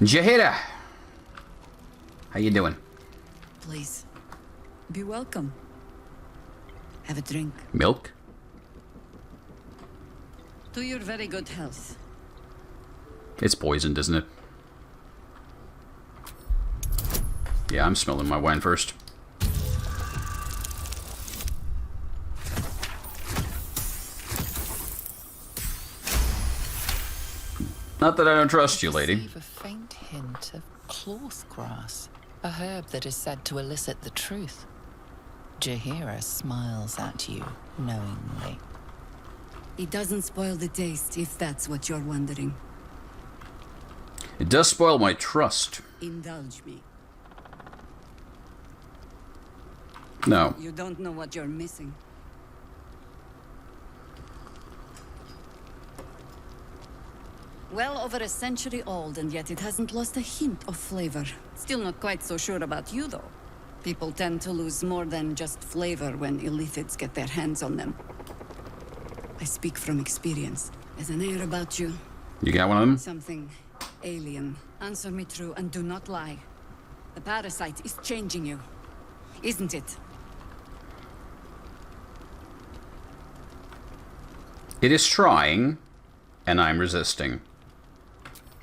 Jahira! How you doing? Please, be welcome. Have a drink. Milk? To your very good health. It's poisoned, isn't it? Yeah, I'm smelling my wine first. Not that I don't trust you, lady. Receive a faint hint of cloth grass, a herb that is said to elicit the truth. Jahira smiles at you knowingly. It doesn't spoil the taste, if that's what you're wondering. It does spoil my trust. Indulge me. No. You don't know what you're missing. Well over a century old, and yet it hasn't lost a hint of flavor. Still not quite so sure about you, though. People tend to lose more than just flavor when illithids get their hands on them. I speak from experience. There's an air about you. You got one of them? Something alien. Answer me true and do not lie. The parasite is changing you, isn't it? It is trying, and I'm resisting.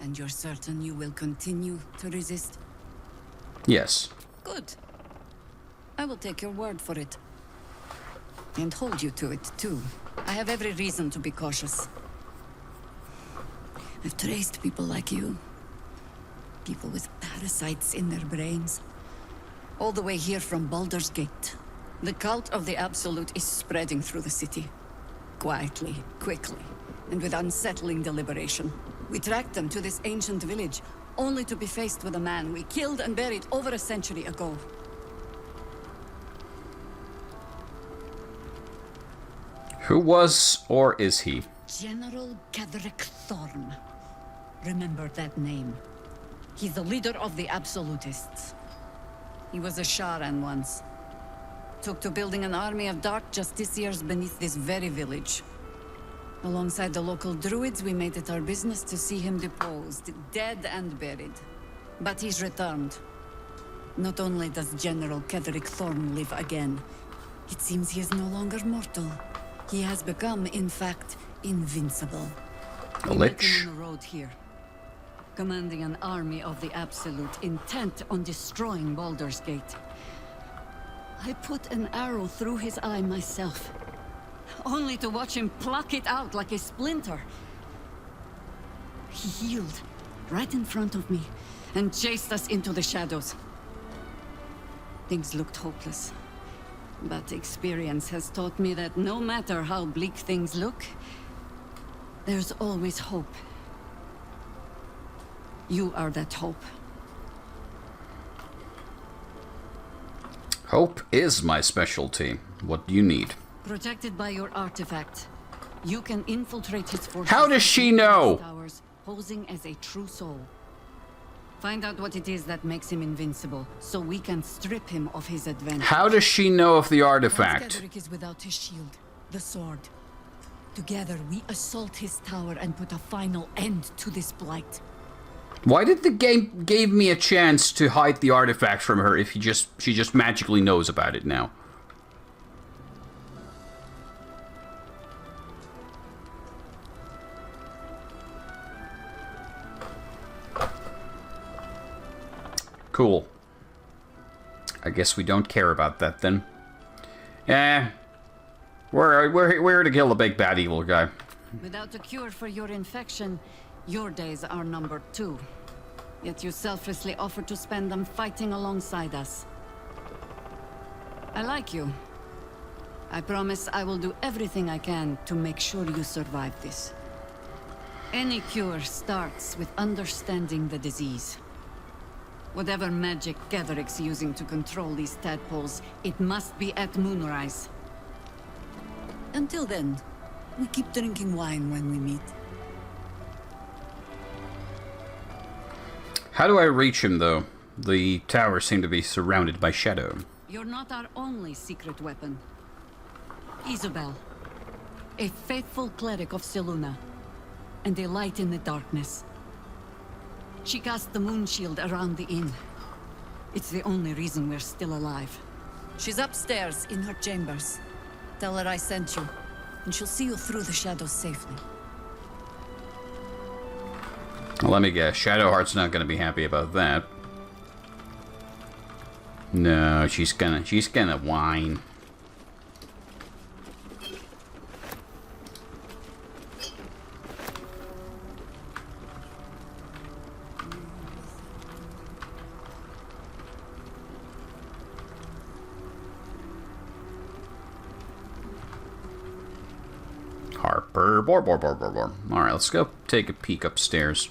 And you're certain you will continue to resist? Yes. Good. I will take your word for it. And hold you to it, too. I have every reason to be cautious. I've traced people like you. People with parasites in their brains. All the way here from Baldur's Gate. The cult of the Absolute is spreading through the city. Quietly, quickly, and with unsettling deliberation. We tracked them to this ancient village, only to be faced with a man we killed and buried over a century ago. Who was or is he? General Ketherick Thorm. Remember that name. He's the leader of the Absolutists. He was a Sharan once. Took to building an army of dark justiciars beneath this very village. Alongside the local druids, we made it our business to see him deposed, dead and buried. But he's returned. Not only does General Ketherick Thorm live again, it seems he is no longer mortal. He has become, in fact, invincible. A We met him lich? on the road here, commanding an army of the Absolute, intent on destroying Baldur's Gate. I put an arrow through his eye myself, only to watch him pluck it out like a splinter. He healed right in front of me and chased us into the shadows. Things looked hopeless, but experience has taught me that no matter how bleak things look, there's always hope. You are that hope. Hope is my specialty. What do you need? Protected by your artifact, you can infiltrate his forces. How does she know? Towers, posing as a true soul. Find out what it is that makes him invincible, so we can strip him of his advantage. How does she know of the artifact? Ketherick is without his shield, the sword. Together, we assault his tower and put a final end to this blight. Why did the game give me a chance to hide the artifact from her if she just magically knows about it now? Cool. I guess we don't care about that then. We're here to kill the big bad evil guy. Without a cure for your infection, your days are numbered too. Yet you selflessly offer to spend them fighting alongside us. I like you. I promise I will do everything I can to make sure you survive this. Any cure starts with understanding the disease. Whatever magic Ketherick's using to control these tadpoles, it must be at moonrise. Until then, we keep drinking wine when we meet. How do I reach him, though? The towers seem to be surrounded by shadow. You're not our only secret weapon. Isabel, a faithful cleric of Selûne, and a light in the darkness. She cast the moon shield around the inn. It's the only reason we're still alive. She's upstairs in her chambers. Tell her I sent you, and she'll see you through the shadows safely. Well, let me guess. Shadowheart's not going to be happy about that. No, she's gonna whine. Harper, bor. All right, let's go take a peek upstairs.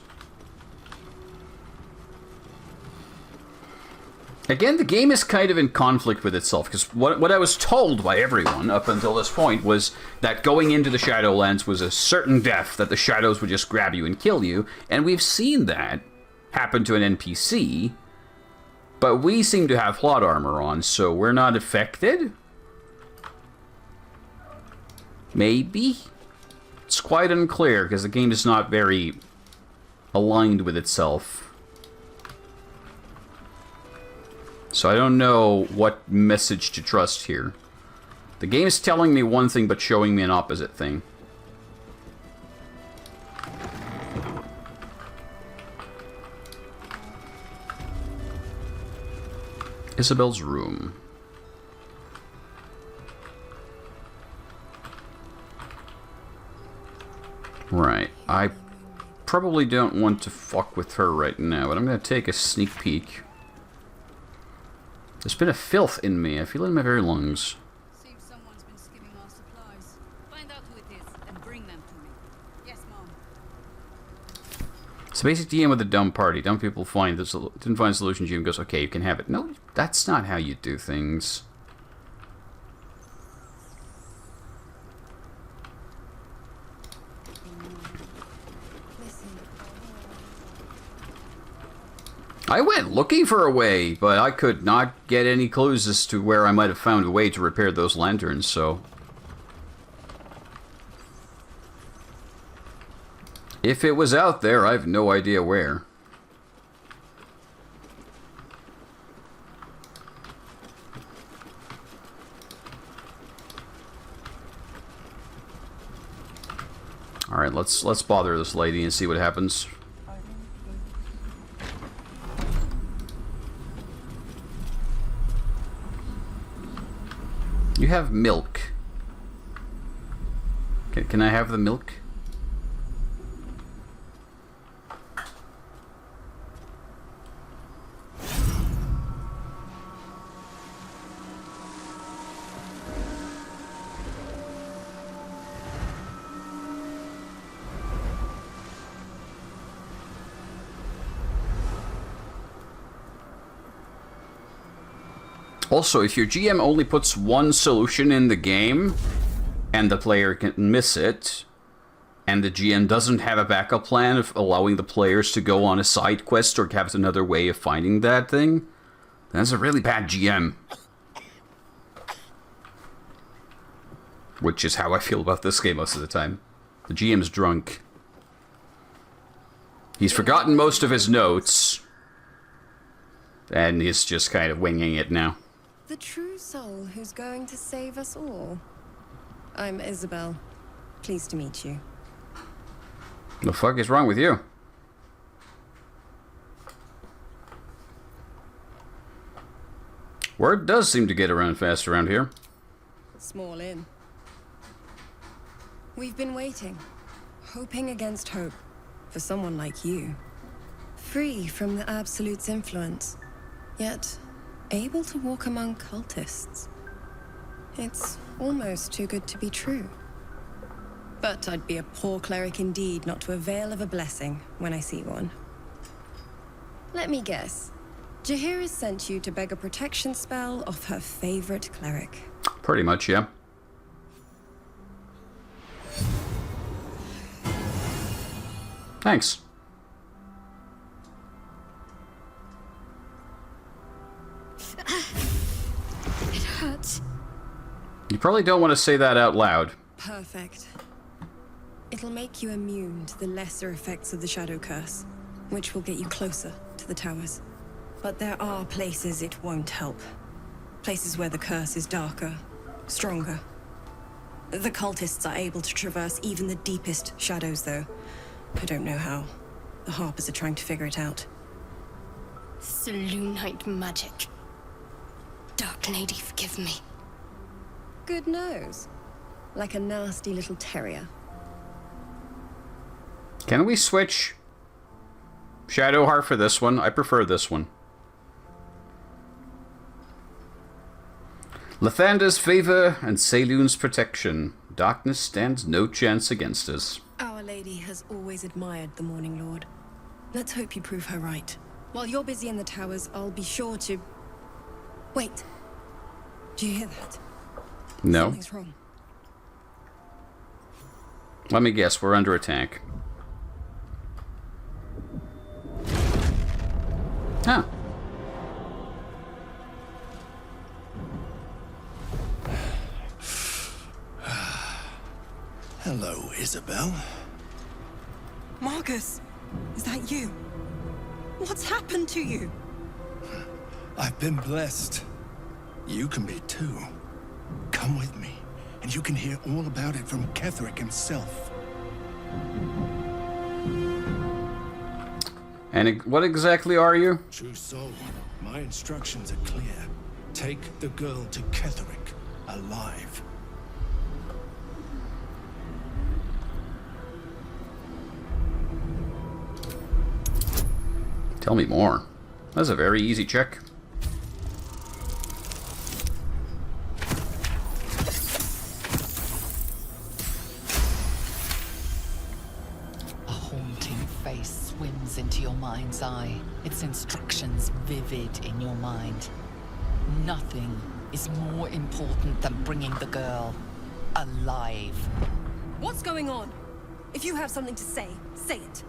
Again, the game is kind of in conflict with itself, because what I was told by everyone up until this point was that going into the Shadowlands was a certain death, that the shadows would just grab you and kill you, and we've seen that happen to an NPC, but we seem to have plot armor on, so we're not affected? Maybe? It's quite unclear, because the game is not very aligned with itself. So I don't know what message to trust here. The game is telling me one thing, but showing me an opposite thing. Isabel's room. Right. I probably don't want to fuck with her right now, but I'm going to take a sneak peek. There's been a filth in me. I feel it in my very lungs. Seems someone's been skimming our supplies. Find out who it is and bring them to me. Yes, Mom. It's a basic DM with a dumb party. Dumb people didn't find a solution. GM goes, okay, you can have it. No, that's not how you do things. I went looking for a way, but I could not get any clues as to where I might have found a way to repair those lanterns, so... if it was out there, I have no idea where. Alright, let's bother this lady and see what happens. You have milk. Can I have the milk? Also, if your GM only puts one solution in the game, and the player can miss it, and the GM doesn't have a backup plan of allowing the players to go on a side quest or have another way of finding that thing, that's a really bad GM. Which is how I feel about this game most of the time. The GM's drunk. He's forgotten most of his notes, and he's just kind of winging it now. The true soul who's going to save us all. I'm Isabel. Pleased to meet you. The fuck is wrong with you? Word does seem to get around fast around here. Small inn. We've been waiting, hoping against hope, for someone like you. Free from the Absolute's influence, yet able to walk among cultists. It's almost too good to be true. But I'd be a poor cleric indeed not to avail of a blessing when I see one. Let me guess. Jaheira sent you to beg a protection spell off her favorite cleric. Pretty much, yeah. Thanks. It hurts. You probably don't want to say that out loud. Perfect. It'll make you immune to the lesser effects of the shadow curse. which will get you closer to the towers. But there are places it won't help. Places where the curse is darker, stronger. The cultists are able to traverse even the deepest shadows, though. I don't know how. The Harpers are trying to figure it out. Selûnite magic. Dark Lady, forgive me. Good nose. Like a nasty little terrier. Can we switch Shadowheart for this one? I prefer this one. Lathander's favor and Selûne's protection. Darkness stands no chance against us. Our Lady has always admired the Morning Lord. Let's hope you prove her right. While you're busy in the towers, I'll be sure to... Wait. Do you hear that? No. Something's wrong. Let me guess, we're under attack. Huh. Hello, Isabel. Marcus, is that you? What's happened to you? I've been blessed. You can be too. Come with me, and you can hear all about it from Ketheric himself. And what exactly are you? True soul, my instructions are clear. Take the girl to Ketheric, alive. Tell me more. That's a very easy check. A haunting face swims into your mind's eye, its instructions vivid in your mind. Nothing is more important than bringing the girl alive. What's going on? If you have something to say, say it.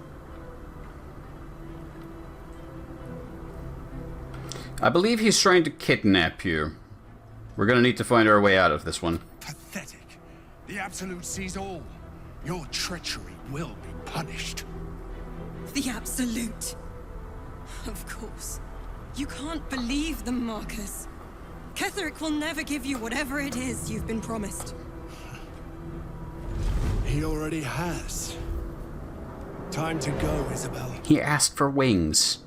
I believe he's trying to kidnap you. We're gonna need to find our way out of this one. Pathetic. The Absolute sees all. Your treachery will be punished. The Absolute. Of course. You can't believe them, Marcus. Ketheric will never give you whatever it is you've been promised. He already has. Time to go, Isabel. He asked for wings.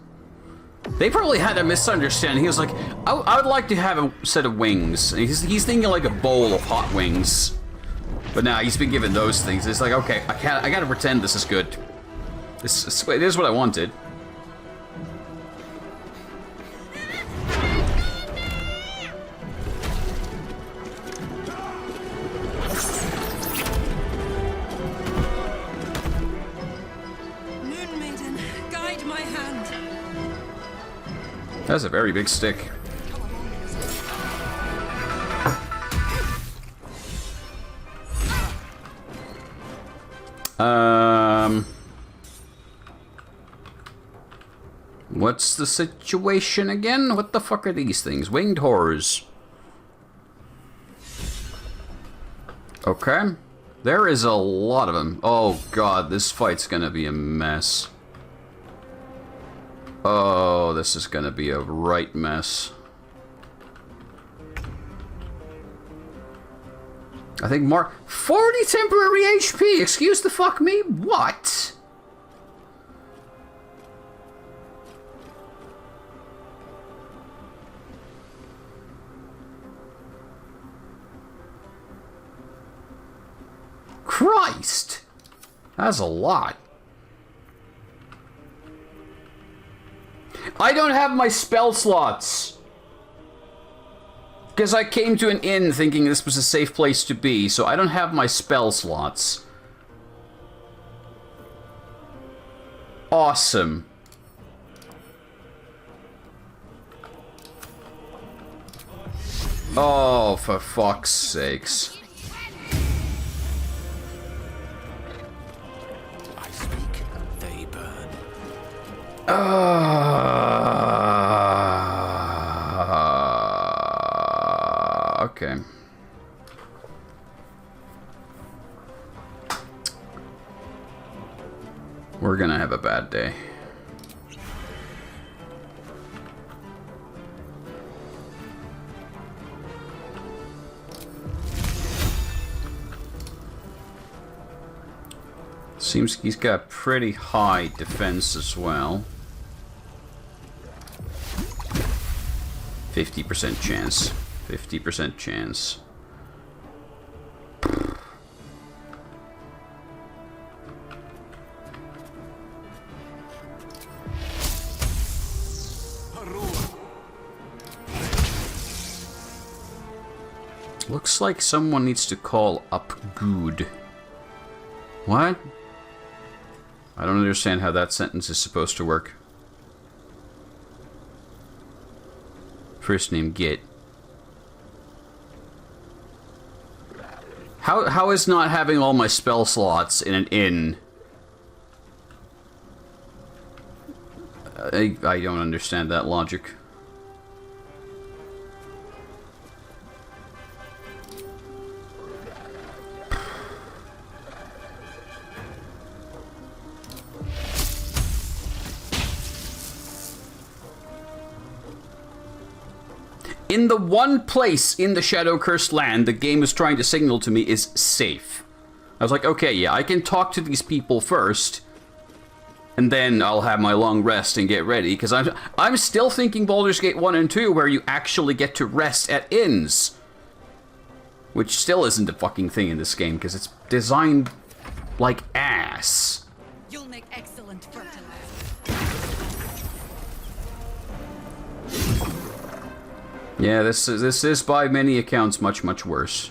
They probably had a misunderstanding. He was like, I would like to have a set of wings. And he's thinking like a bowl of hot wings. But now he's been given those things. It's like, okay, I gotta pretend this is good. It is what I wanted. Moon Maiden, guide my hand. That's a very big stick. What's the situation again? What the fuck are these things? Winged horrors. Okay. There is a lot of them. Oh god, this fight's gonna be a mess. Oh, this is gonna be a right mess. I think 40 temporary HP! Excuse the fuck me? What? Christ! That's a lot. I don't have my spell slots. Because I came to an inn thinking this was a safe place to be, so I don't have my spell slots. Awesome. Oh, for fuck's sakes. I speak, they burn. Okay. We're gonna have a bad day. Seems he's got pretty high defense as well. 50% chance. 50% chance. Looks like someone needs to call up good. What? I don't understand how that sentence is supposed to work. First name Git. How is not having all my spell slots in an inn? I don't understand that logic. In the one place in the Shadow-Cursed land the game is trying to signal to me is safe. I was like, okay, yeah, I can talk to these people first, and then I'll have my long rest and get ready, because I'm still thinking Baldur's Gate 1 and 2, where you actually get to rest at inns. Which still isn't a fucking thing in this game, because it's designed like ass. You'll make excellent fertilizer. Yeah, this is by many accounts much, much worse.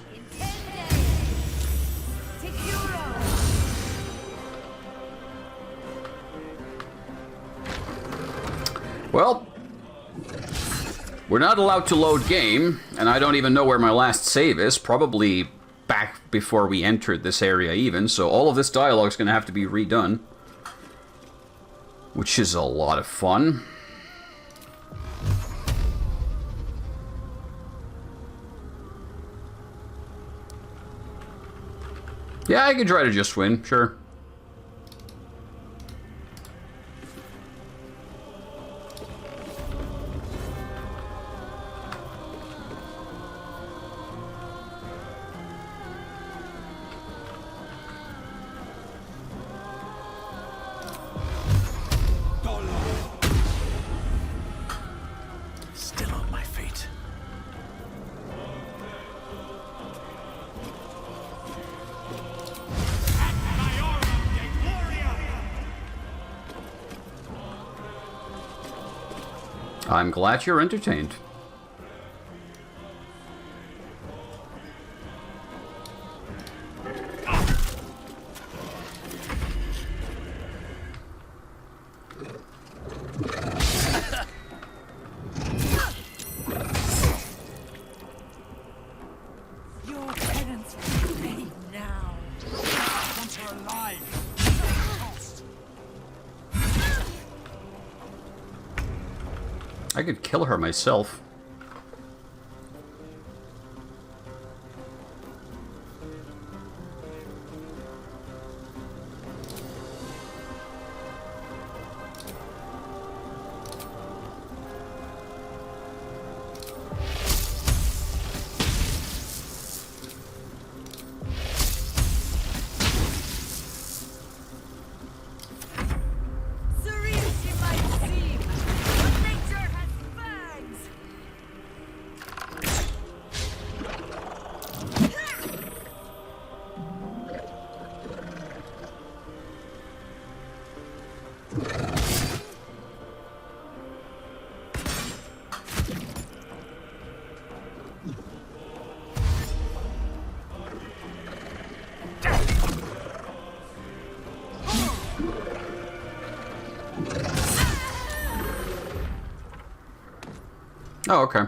Well, we're not allowed to load game, and I don't even know where my last save is. Probably back before we entered this area even, so all of this dialogue is going to have to be redone. Which is a lot of fun. Yeah, I can try to just win, sure. Still on my feet. I'm glad you're entertained. Your penance will be paid now. Want her alive. I could kill her myself. Serene she might seem, but nature has fangs. Oh, okay.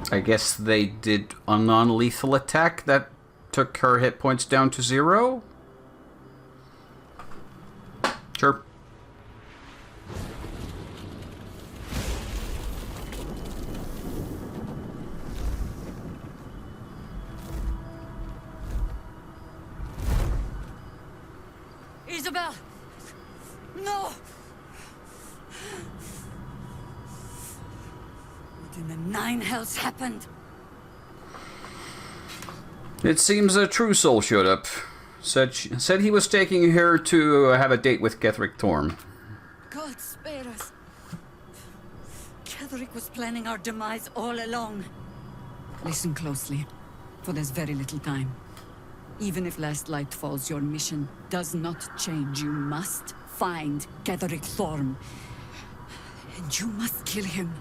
I guess they did a non-lethal attack that took her hit points down to 0? Sure. Isabel! No! in the nine hells happened? It seems a true soul showed up. Said he was taking her to have a date with Ketheric Thorm. God spare us. Ketheric was planning our demise all along. Listen closely, for there's very little time. Even if last light falls, your mission does not change. You must find Ketheric Thorm. And you must kill him.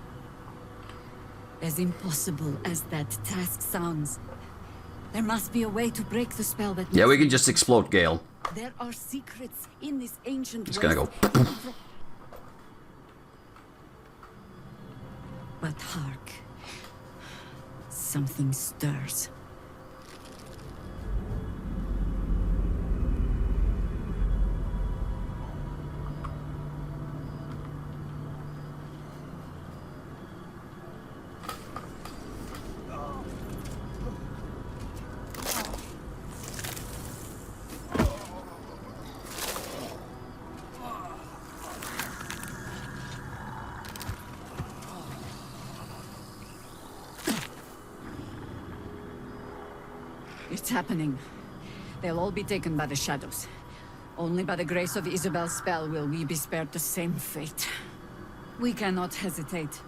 As impossible as that task sounds, there must be a way to break the spell that... Yeah, we can just explode Gale. There are secrets in this ancient It's gonna go. But hark. Something stirs. It's happening. They'll all be taken by the shadows. Only by the grace of Isabel's spell will we be spared the same fate. We cannot hesitate.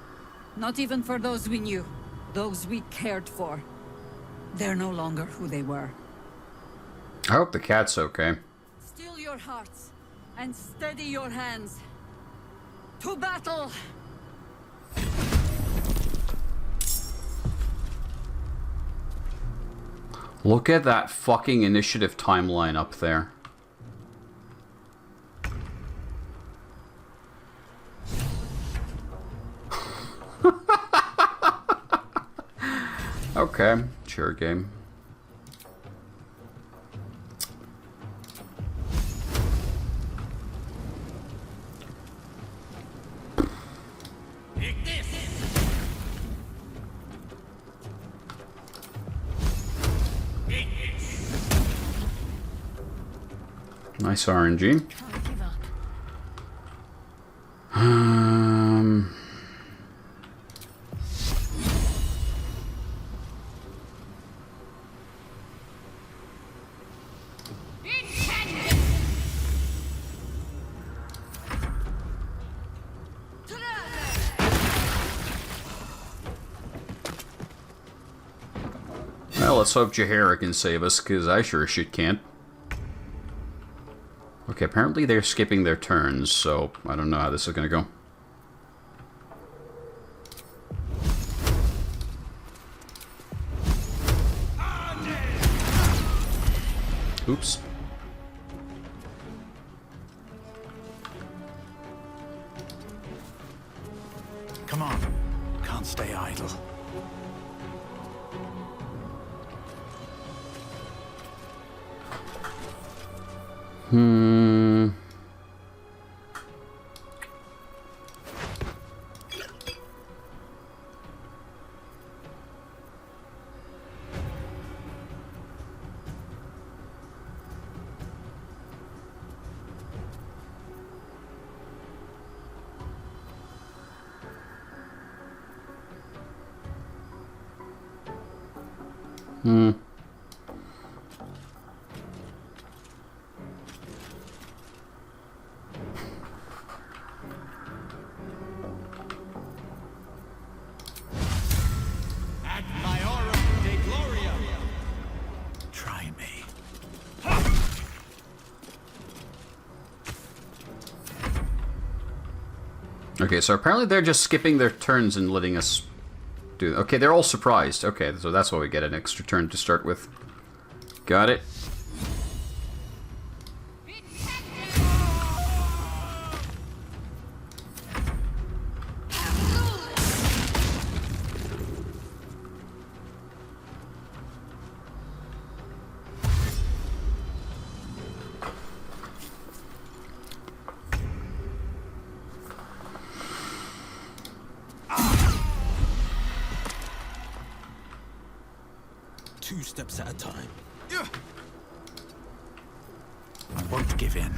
Not even for those we knew. Those we cared for. They're no longer who they were. I hope the cat's okay. Still your hearts, and steady your hands. To battle! Look at that fucking initiative timeline up there. Okay, sure game. Nice RNG. Well, let's hope Jaheira can save us, because I sure as shit can't. Okay, apparently they're skipping their turns, so I don't know how this is gonna go. Oops. Come on. Can't stay idle. Try me. Okay, so apparently they're just skipping their turns and letting us do... Okay, they're all surprised. Okay, so that's why we get an extra turn to start with. Got it. Two steps at a time. I won't give in.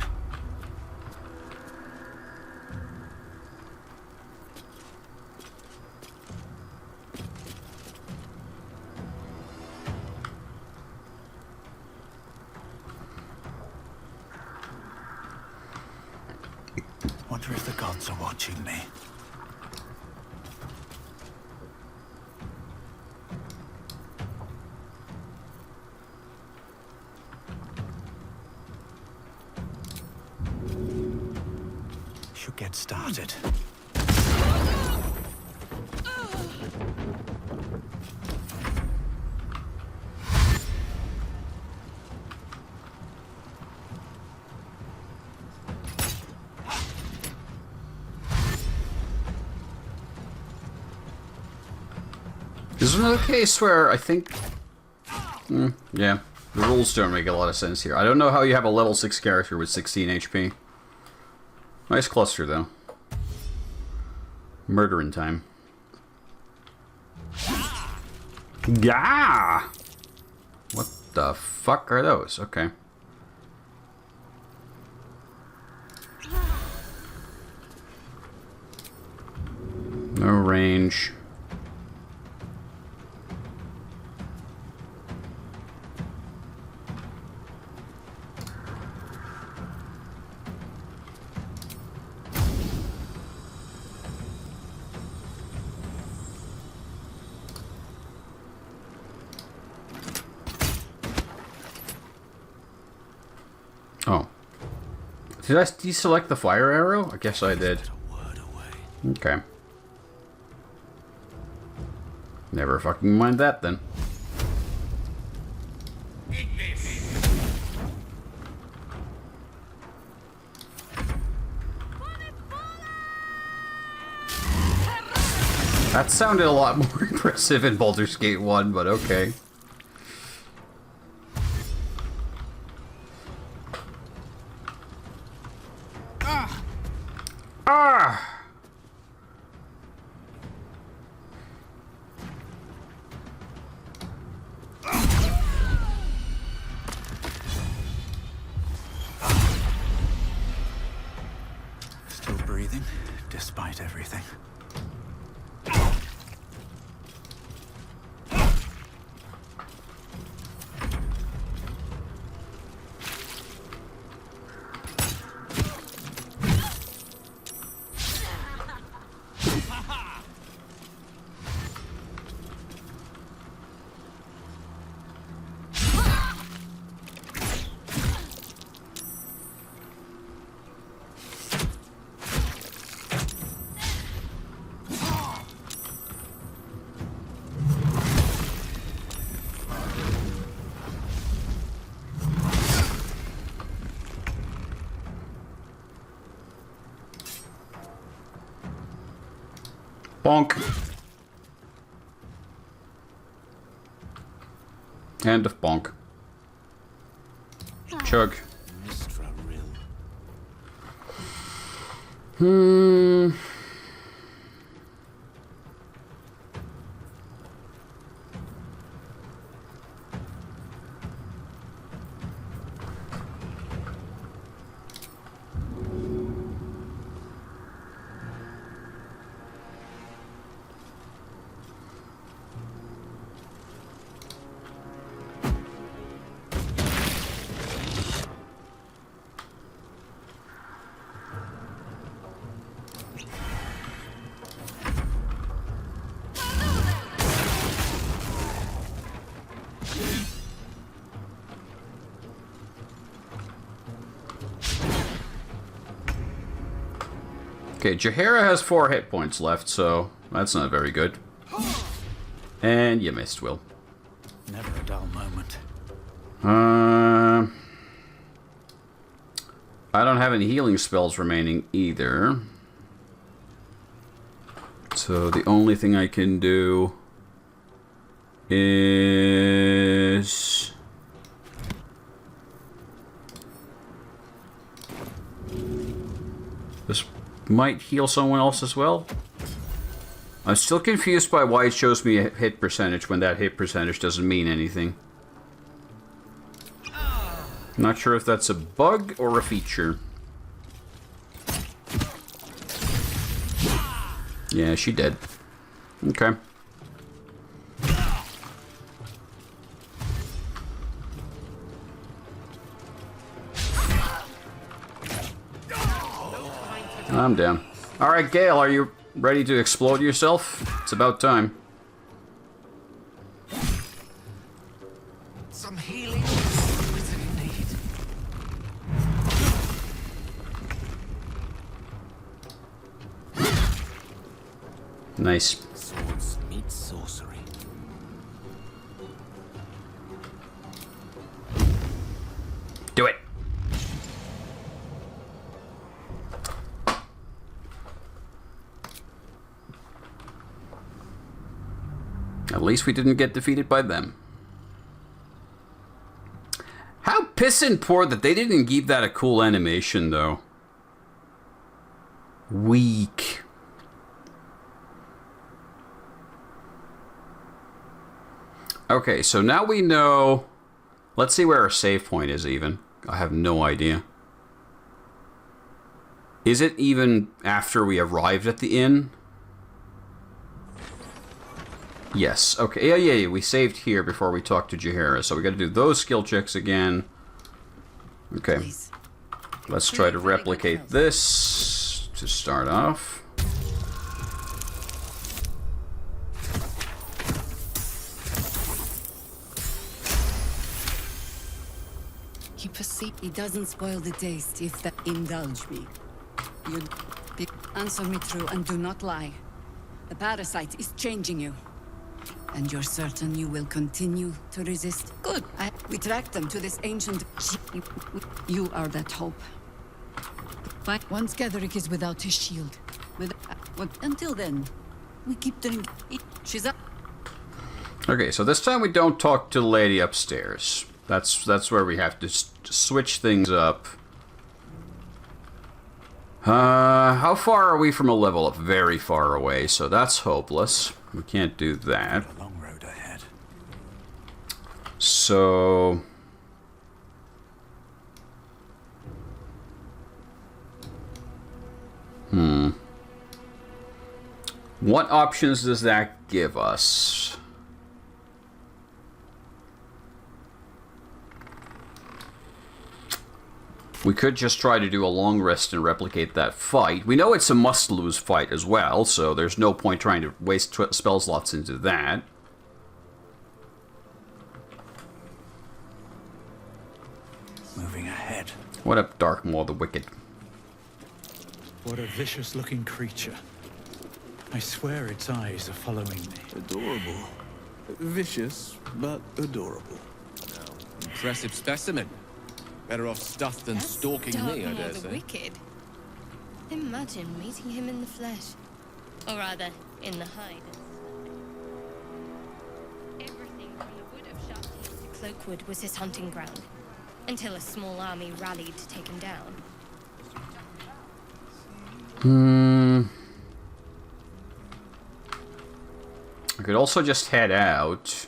gods are watching me. Should get started. This is another case where I think... yeah, the rules don't make a lot of sense here. I don't know how you have a level 6 character with 16 HP. Nice cluster, though. Murdering time. Gah! What the fuck are those? Okay. No range. Oh. Did I deselect the fire arrow? I guess I did. Okay. Never fucking mind that then. That sounded a lot more impressive in Baldur's Gate 1, but okay. Ah! Still breathing, despite everything. Bonk. End of bonk. Chug. Okay, Jaheira has 4 hit points left, so that's not very good. And you missed, Will. Never a dull moment. I don't have any healing spells remaining either. So the only thing I can do is... this might heal someone else as well. I'm still confused by why it shows me a hit percentage when that hit percentage doesn't mean anything. Not sure if that's a bug or a feature. Yeah, she dead. Okay. I'm down. Alright, Gale, are you ready to explode yourself? It's about time. Some healing is in need. Nice. Swords meet sorcery. Do it. At least we didn't get defeated by them. How pissin' poor that they didn't give that a cool animation, though. Weak. Okay, so now we know... Let's see where our save point is, even. I have no idea. Is it even after we arrived at the inn? Yes, okay, yeah, we saved here before we talked to Jaheira, so we gotta do those skill checks again. Okay, Please. let's try to replicate this to start off. He perceived. It doesn't spoil the taste if that indulge me. You answer me true and do not lie. The parasite is changing you. And you're certain you will continue to resist? Good. We track them to this ancient... You are that hope. Once Ketherick is without his shield. Until then, we keep drinking. She's up. Okay, so this time we don't talk to the lady upstairs. That's where we have to switch things up. How far are we from a level up? Very far away, so that's hopeless. We can't do that. A long road ahead. So... What options does that give us? We could just try to do a long rest and replicate that fight. We know it's a must-lose fight as well, so there's no point trying to waste spell slots into that. Moving ahead. What up, Darkmaw the Wicked? What a vicious-looking creature. I swear its eyes are following me. Adorable. Vicious, but adorable. Impressive specimen. Better off stuffed than stalking me, I dare the say. wicked. Imagine meeting him in the flesh. Or rather, in the hide. Everything from the wood of Sharpteeth to Cloakwood was his hunting ground. Until a small army rallied to take him down. I could also just head out.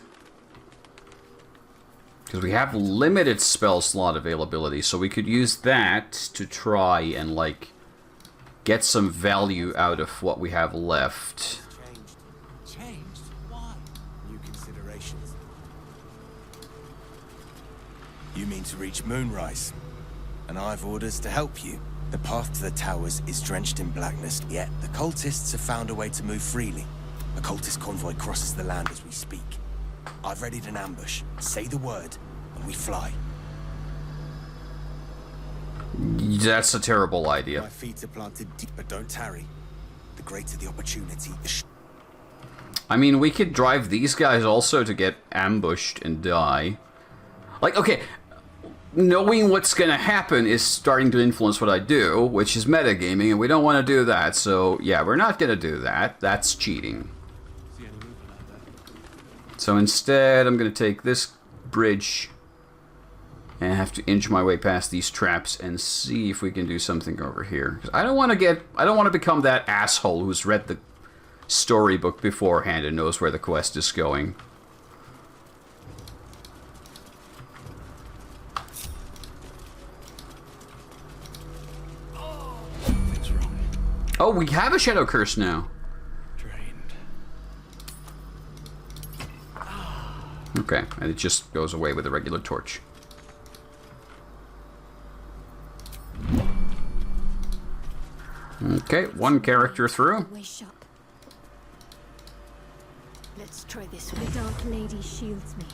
Because we have limited spell slot availability, so we could use that to try and, like, get some value out of what we have left. Changed? Why? New considerations. You mean to reach Moonrise? And I've orders to help you. The path to the towers is drenched in blackness, yet the cultists have found a way to move freely. A cultist convoy crosses the land as we speak. I've readied an ambush. Say the word, and we fly. That's a terrible idea. My feet are planted deep, but don't tarry. The greater the opportunity, I mean, we could drive these guys also to get ambushed and die. Like, okay, knowing what's gonna happen is starting to influence what I do, which is metagaming, and we don't want to do that, so yeah, we're not gonna do that. That's cheating. So instead, I'm gonna take this bridge and have to inch my way past these traps and see if we can do something over here. 'Cause I don't want to become that asshole who's read the storybook beforehand and knows where the quest is going. Things wrong. Oh, we have a Shadow Curse now. Drained. Okay, and it just goes away with a regular torch. Okay, one character through. Wish up. Let's try this The way. Dark Lady shields me.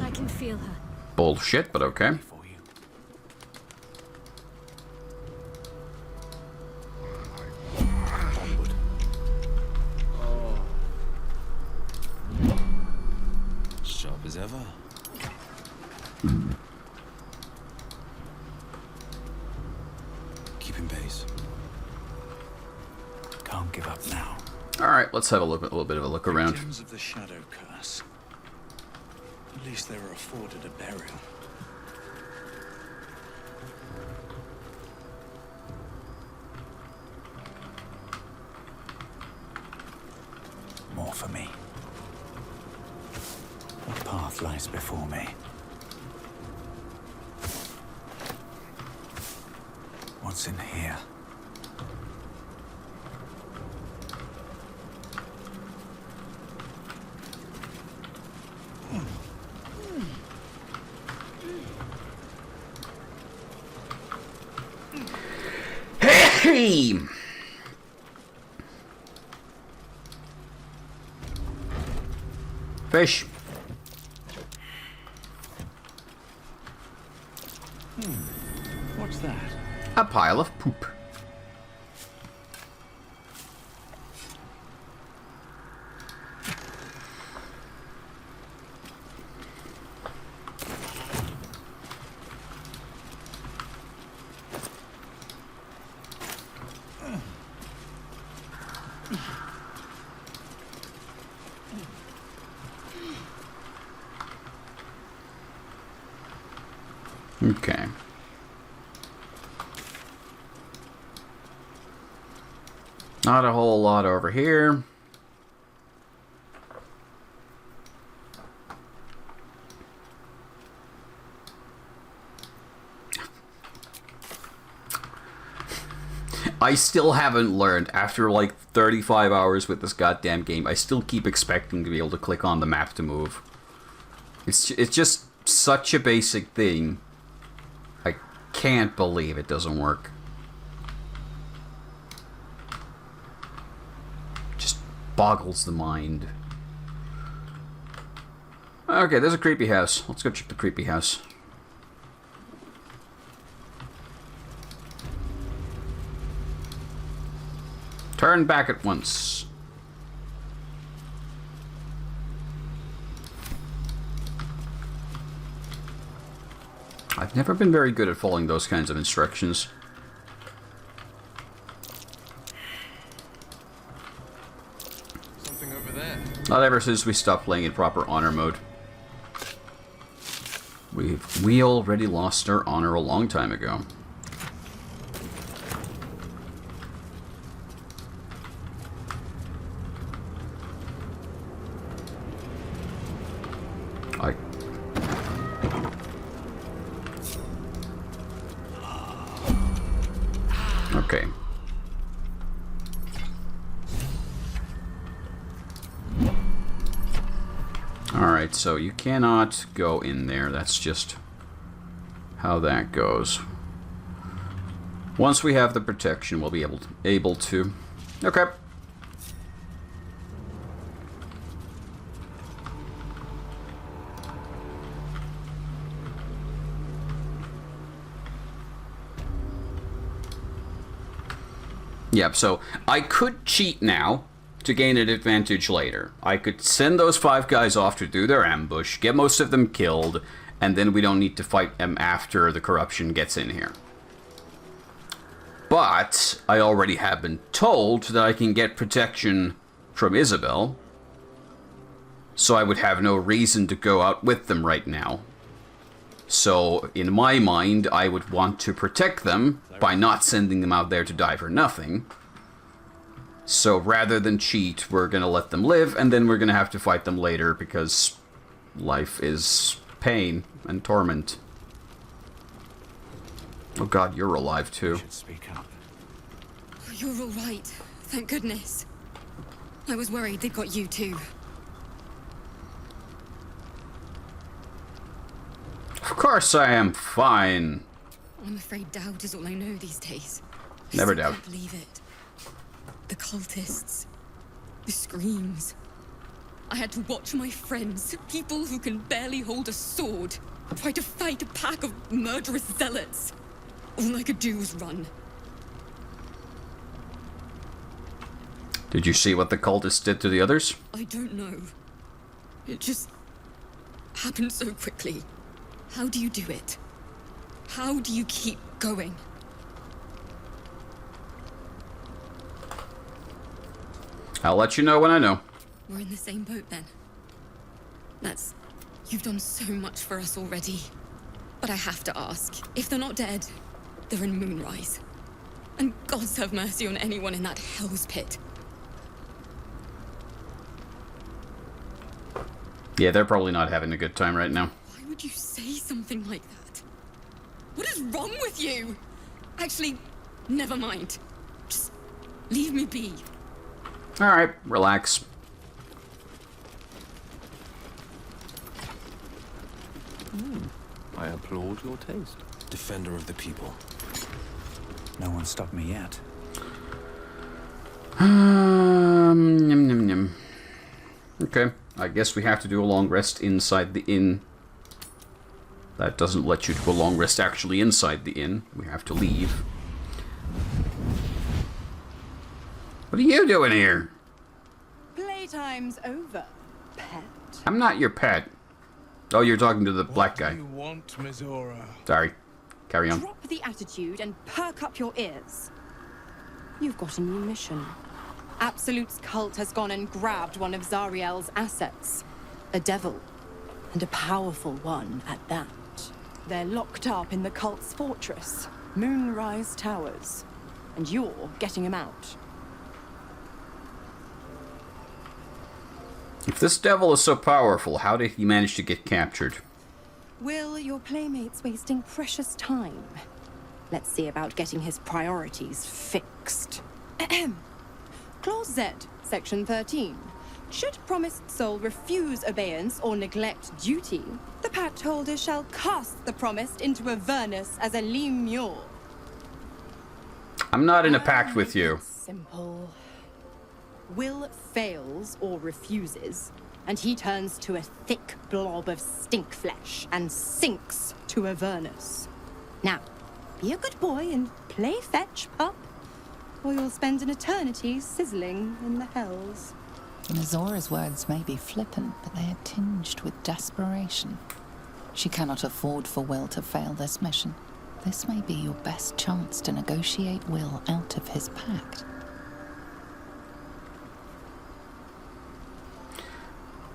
I can feel her. Bullshit, but okay. For you. Onward. Sharp as ever. Keeping pace. Can't give up now. Alright, let's have a little bit of a look around. Victims of the Shadow Curse. At least they were afforded a burial. More for me. What path lies before me? What's in here? Hey! Fish. What's that? A pile of poop. Okay. Not a whole lot over here. I still haven't learned, after like 35 hours with this goddamn game, I still keep expecting to be able to click on the map to move. It's just such a basic thing. I can't believe it doesn't work. Just boggles the mind. Okay, there's a creepy house. Let's go check the creepy house. Turn back at once. I've never been very good at following those kinds of instructions. Something over there. Not ever since we stopped playing in proper honor mode. We already lost our honor a long time ago. Okay. Alright, so you cannot go in there. That's just how that goes. Once we have the protection, we'll be able to. Okay. Yep, so I could cheat now to gain an advantage later. I could send those 5 guys off to do their ambush, get most of them killed, and then we don't need to fight them after the corruption gets in here. But I already have been told that I can get protection from Isabel, so I would have no reason to go out with them right now. So, in my mind, I would want to protect them by not sending them out there to die for nothing. So, rather than cheat, we're going to let them live, and then we're going to have to fight them later, because life is pain and torment. Oh god, you're alive too. Should speak up. You're all right. Thank goodness. I was worried they got you too. Of course I am fine. I'm afraid doubt is all I know these days. Never I still doubt. can't believe it. The cultists. The screams. I had to watch my friends, people who can barely hold a sword, try to fight a pack of murderous zealots. All I could do was run. Did you see what the cultists did to the others? I don't know. It just happened so quickly. How do you do it? How do you keep going? I'll let you know when I know. We're in the same boat then. You've done so much for us already. But I have to ask, if they're not dead, they're in Moonrise. And gods have mercy on anyone in that hell's pit. Yeah, they're probably not having a good time right now. Why would you say something like that? What is wrong with you? Actually, never mind. Just leave me be. Alright, relax. I applaud your taste. Defender of the people. No one stopped me yet. Yum, yum, yum. Okay, I guess we have to do a long rest inside the inn. That doesn't let you do a long rest actually inside the inn. We have to leave. What are you doing here? Playtime's over, pet. I'm not your pet. Oh, you're talking to the black guy. What do you want, Mizora? Sorry. Carry on. Drop the attitude and perk up your ears. You've got a new mission. Absolute's cult has gone and grabbed one of Zariel's assets. A devil. And a powerful one at that. They're locked up in the cult's fortress, Moonrise Towers. And you're getting him out. If this devil is so powerful, how did he manage to get captured? Will your playmates wasting precious time? Let's see about getting his priorities fixed. Clause Z, Section 13. Should promised soul refuse obeyance or neglect duty, the pact holder shall cast the promised into Avernus as a lemure. I'm not in a pact with you. Simple. Will fails or refuses, and he turns to a thick blob of stink flesh and sinks to Avernus. Now, be a good boy and play fetch, pup, or you'll spend an eternity sizzling in the hells. Mizora's words may be flippant, but they are tinged with desperation. She cannot afford for Will to fail this mission. This may be your best chance to negotiate Will out of his pact.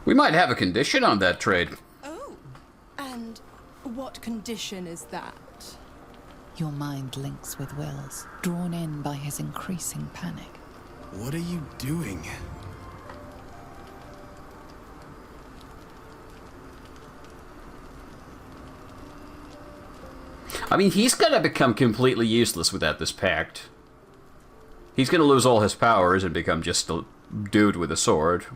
We might have a condition on that trade. Oh, and what condition is that? Your mind links with Will's, drawn in by his increasing panic. What are you doing? I mean, he's gonna become completely useless without this pact. He's gonna lose all his powers and become just a dude with a sword.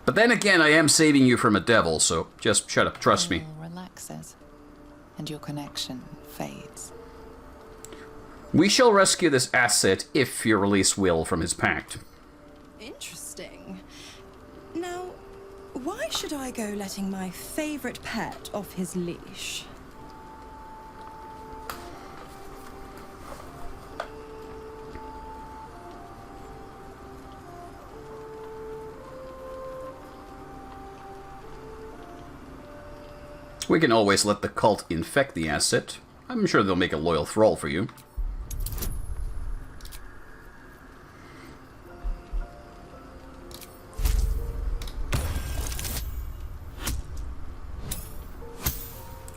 But then again, I am saving you from a devil, so just shut up, trust me. Will relaxes, and your connection fades. We shall rescue this asset if you release Will from his pact. Interesting. Now, why should I go letting my favorite pet off his leash? We can always let the cult infect the asset. I'm sure they'll make a loyal thrall for you.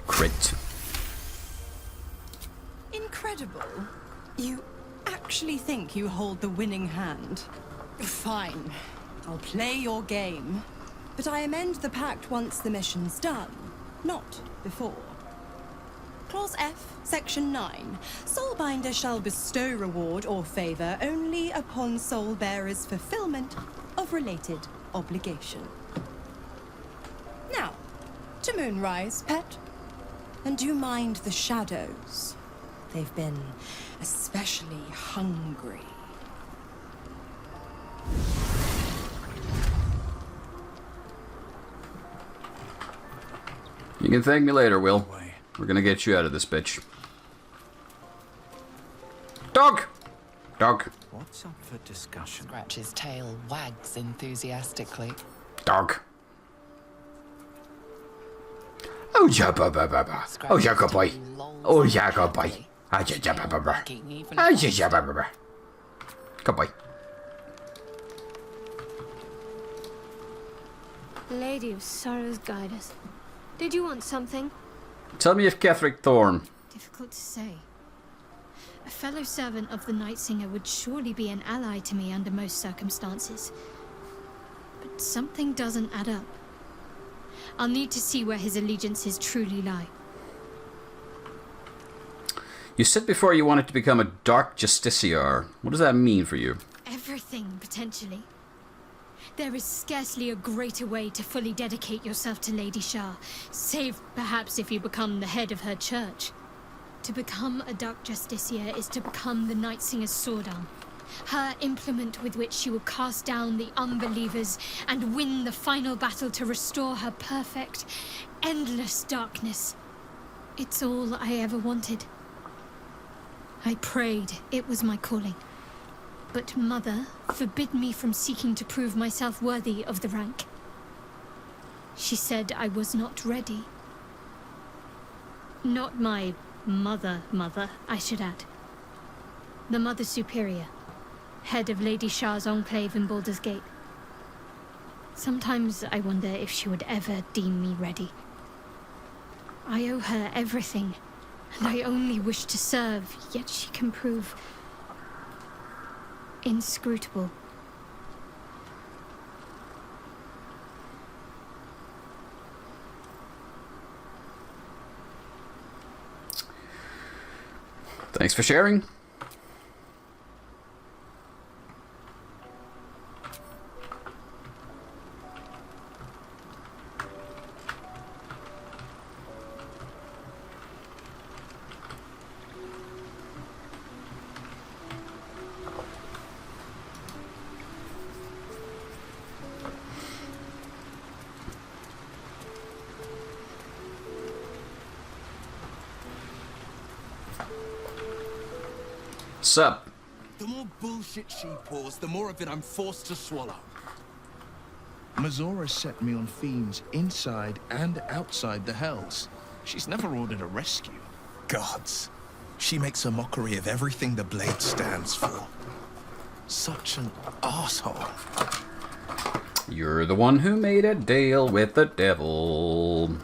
Crit. Incredible. You actually think you hold the winning hand? Fine. I'll play your game. But I amend the pact once the mission's done, not before. Clause F, Section 9. Soulbinder shall bestow reward or favor only upon soul bearer's fulfillment of related obligation. Now, to Moonrise, pet. And do mind the shadows. They've been especially hungry. You can thank me later, Will. We're gonna get you out of this bitch. Dog! Dog. What's up for discussion? Scratch's tail wags enthusiastically. Dog. Oh, yeah, ba, ba, ba, ba. Oh, yeah, good boy. Oh, yeah, good boy. Ah, yeah, yeah, ba, ba, ba. Ah, yeah, yeah, ba, ba, ba. Good boy. Lady of Sorrows, guide us. Did you want something? Tell me if Ketheric Thorn. Difficult to say. A fellow servant of the Night Singer would surely be an ally to me under most circumstances. But something doesn't add up. I'll need to see where his allegiances truly lie. You said before you wanted to become a Dark Justiciar. What does that mean for you? Everything, potentially. There is scarcely a greater way to fully dedicate yourself to Lady Shah, save perhaps if you become the head of her church. To become a Dark Justiciar is to become the Night Singer's sword arm, her implement with which she will cast down the unbelievers and win the final battle to restore her perfect, endless darkness. It's all I ever wanted. I prayed it was my calling. But Mother forbid me from seeking to prove myself worthy of the rank. She said I was not ready. Not my mother, I should add. The Mother Superior, head of Lady Shah's enclave in Baldur's Gate. Sometimes I wonder if she would ever deem me ready. I owe her everything, and I only wish to serve, yet she can prove inscrutable. Thanks for sharing. Sup? The more bullshit she pours, the more of it I'm forced to swallow. Mizora set me on fiends inside and outside the Hells. She's never ordered a rescue. Gods. She makes a mockery of everything the Blade stands for. Such an asshole. You're the one who made a deal with the devil.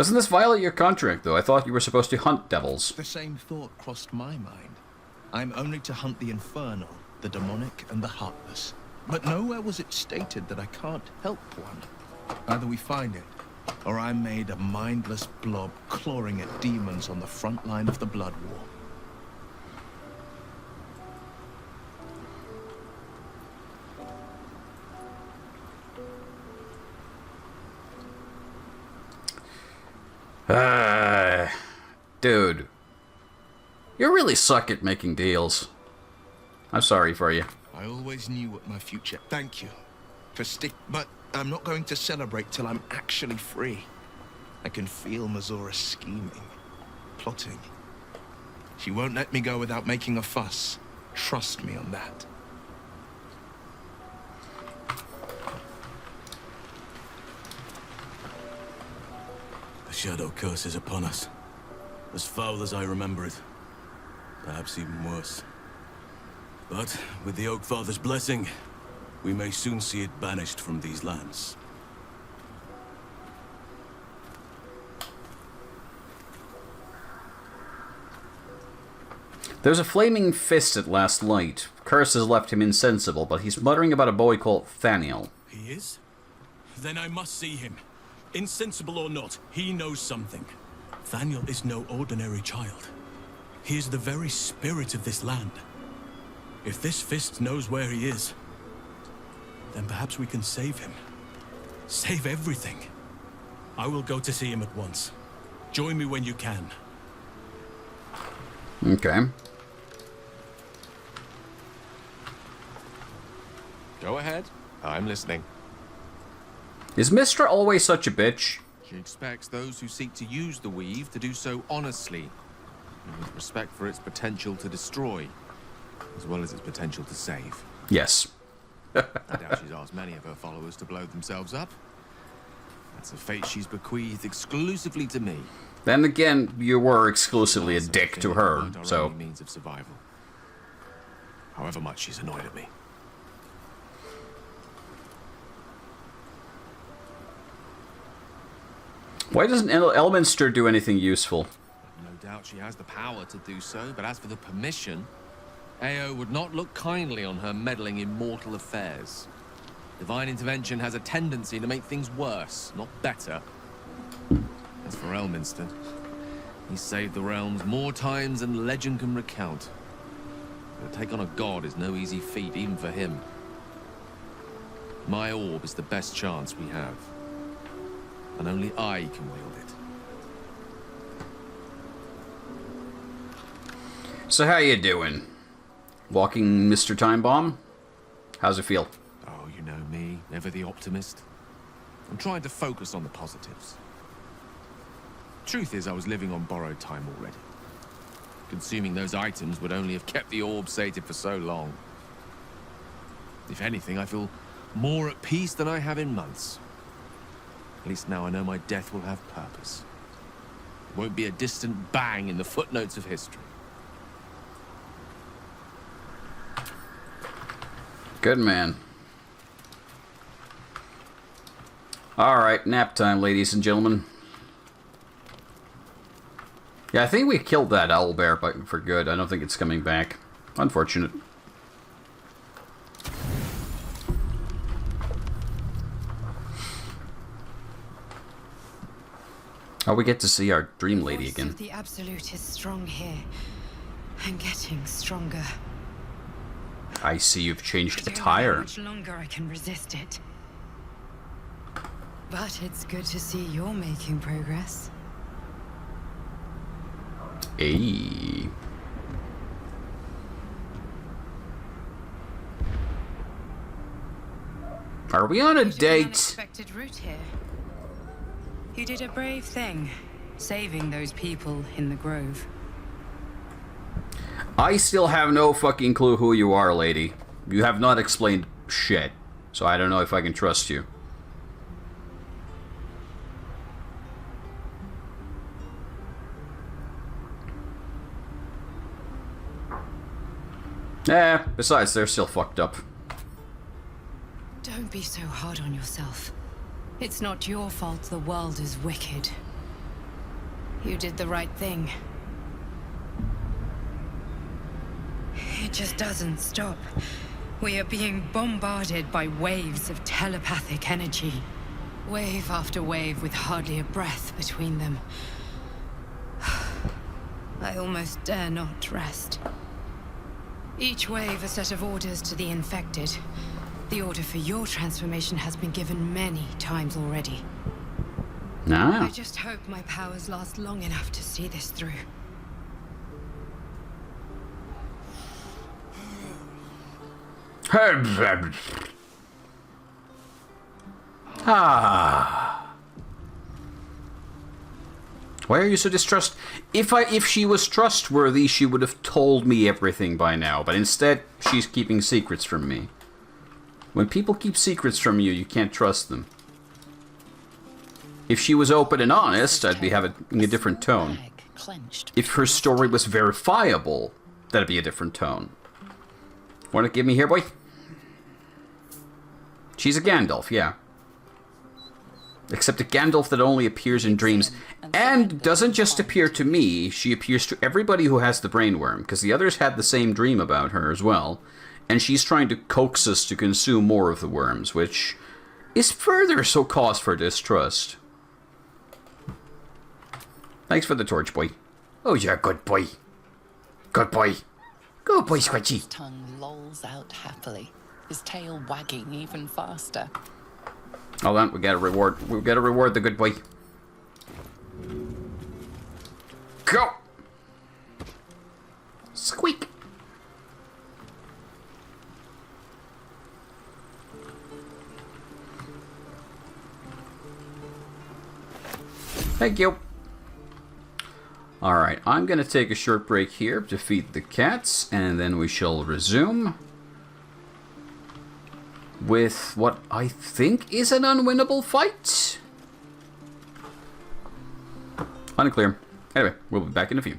Doesn't this violate your contract, though? I thought you were supposed to hunt devils. The same thought crossed my mind. I'm only to hunt the infernal, the demonic, and the heartless. But nowhere was it stated that I can't help one. Either we find it, or I'm made a mindless blob clawing at demons on the front line of the Blood War. Dude. You really suck at making deals. I'm sorry for you. I always knew what my future... Thank you for but I'm not going to celebrate till I'm actually free. I can feel Mizora scheming, plotting. She won't let me go without making a fuss. Trust me on that. The Shadow Curse is upon us. As foul as I remember it. Perhaps even worse. But with the Oak Father's blessing, we may soon see it banished from these lands. There's a flaming fist at last light. Curse has left him insensible, but he's muttering about a boy called Thaniel. He is? Then I must see him. Insensible or not, he knows something. Thaniel is no ordinary child. He is the very spirit of this land. If this fist knows where he is, then perhaps we can save him. Save everything. I will go to see him at once. Join me when you can. Okay. Go ahead. I'm listening. Is Mistra always such a bitch? She expects those who seek to use the weave to do so honestly, and with respect for its potential to destroy, as well as its potential to save. Yes. I doubt she's asked many of her followers to blow themselves up. That's a fate she's bequeathed exclusively to me. Then again, you were exclusively a dick to her, so... Only means of survival. However much she's annoyed at me. Why doesn't Elminster do anything useful? No doubt she has the power to do so, but as for the permission, Ao would not look kindly on her meddling in mortal affairs. Divine intervention has a tendency to make things worse, not better. As for Elminster, he saved the realms more times than legend can recount. But to take on a god is no easy feat, even for him. My orb is the best chance we have. And only I can wield it. So how you doing? Walking Mr. Time Bomb? How's it feel? Oh, you know me, never the optimist. I'm trying to focus on the positives. Truth is, I was living on borrowed time already. Consuming those items would only have kept the orb sated for so long. If anything, I feel more at peace than I have in months. At least now I know my death will have purpose. It won't be a distant bang in the footnotes of history. Good man. Alright, nap time, ladies and gentlemen. Yeah, I think we killed that owlbear for good. I don't think it's coming back. Unfortunate. Oh, we get to see our dream lady again. The Absolute is strong here, and getting stronger. I see you've changed I don't know attire. how much longer I can resist it. But it's good to see you're making progress. Hey. Are we on a date? Unexpected route here. You did a brave thing, saving those people in the grove. I still have no fucking clue who you are, lady. You have not explained shit, so I don't know if I can trust you. Besides, they're still fucked up. Don't be so hard on yourself. It's not your fault the world is wicked. You did the right thing. It just doesn't stop. We are being bombarded by waves of telepathic energy. Wave after wave with hardly a breath between them. I almost dare not rest. Each wave a set of orders to the infected. The order for your transformation has been given many times already. Ah. I just hope my powers last long enough to see this through. Ah. Why are you so distrust? If she was trustworthy, she would have told me everything by now. But instead, she's keeping secrets from me. When people keep secrets from you, you can't trust them. If she was open and honest, I'd be having a different tone. If her story was verifiable, that'd be a different tone. Want to give me here, boy? She's a Gandalf, yeah. Except a Gandalf that only appears in dreams. And doesn't just appear to me, she appears to everybody who has the brainworm. Because the others had the same dream about her as well. And she's trying to coax us to consume more of the worms, which is further so cause for distrust. Thanks for the torch, boy. Oh, you're a good boy. Good boy. Good boy, Squidgy. His tongue lolls out happily, his tail wagging even faster. Hold on, we gotta reward the good boy. Go! Squeak! Thank you. Alright, I'm gonna take a short break here to feed the cats, and then we shall resume with what I think is an unwinnable fight. Unclear. Anyway, we'll be back in a few.